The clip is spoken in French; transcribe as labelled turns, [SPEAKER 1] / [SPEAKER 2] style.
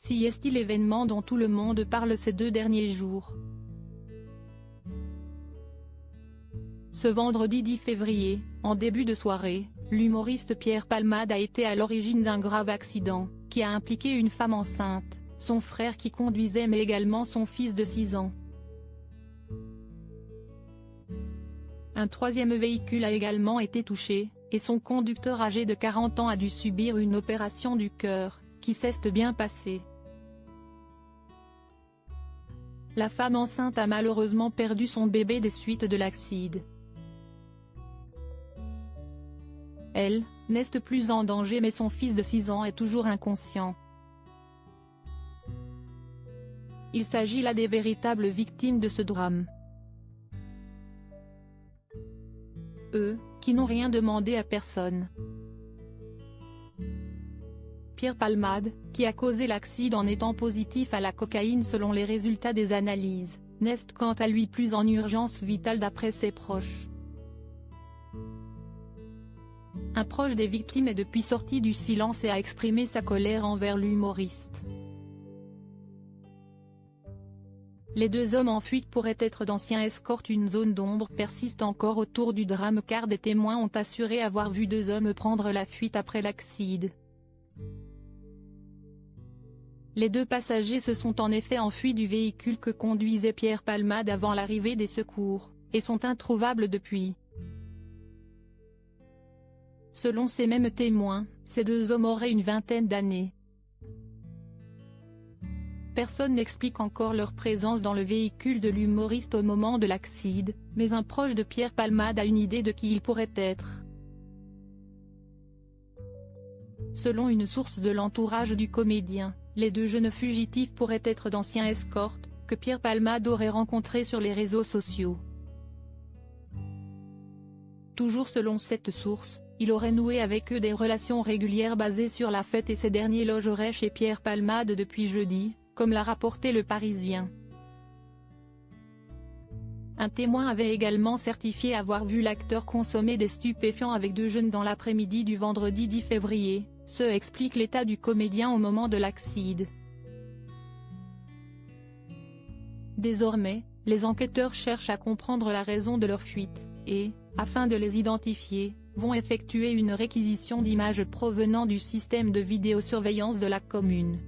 [SPEAKER 1] Si est-il l'événement dont tout le monde parle ces 2 derniers jours. Ce vendredi 10 février, en début de soirée, l'humoriste Pierre Palmade a été à l'origine d'un grave accident, qui a impliqué une femme enceinte, son frère qui conduisait mais également son fils de 6 ans. Un 3e véhicule a également été touché, et son conducteur âgé de 40 ans a dû subir une opération du cœur, qui s'est bien passée. La femme enceinte a malheureusement perdu son bébé des suites de l'accident. Elle n'est plus en danger mais son fils de 6 ans est toujours inconscient. Il s'agit là des véritables victimes de ce drame. Eux, qui n'ont rien demandé à personne. Pierre Palmade, qui a causé l'accident en étant positif à la cocaïne selon les résultats des analyses, n'est quant à lui plus en urgence vitale d'après ses proches. Un proche des victimes est depuis sorti du silence et a exprimé sa colère envers l'humoriste. Les 2 hommes en fuite pourraient être d'anciens escortes. Une zone d'ombre persiste encore autour du drame car des témoins ont assuré avoir vu 2 hommes prendre la fuite après l'accident. Les 2 passagers se sont en effet enfuis du véhicule que conduisait Pierre Palmade avant l'arrivée des secours, et sont introuvables depuis. Selon ces mêmes témoins, ces 2 hommes auraient une vingtaine d'années. Personne n'explique encore leur présence dans le véhicule de l'humoriste au moment de l'accident, mais un proche de Pierre Palmade a une idée de qui ils pourraient être. Selon une source de l'entourage du comédien, les 2 jeunes fugitifs pourraient être d'anciens escortes, que Pierre Palmade aurait rencontrés sur les réseaux sociaux. Toujours selon cette source, il aurait noué avec eux des relations régulières basées sur la fête et ces derniers logeraient chez Pierre Palmade depuis jeudi, comme l'a rapporté Le Parisien. Un témoin avait également certifié avoir vu l'acteur consommer des stupéfiants avec 2 jeunes dans l'après-midi du vendredi 10 février, ce explique l'état du comédien au moment de l'accident. Désormais, les enquêteurs cherchent à comprendre la raison de leur fuite, et, afin de les identifier, vont effectuer une réquisition d'images provenant du système de vidéosurveillance de la commune.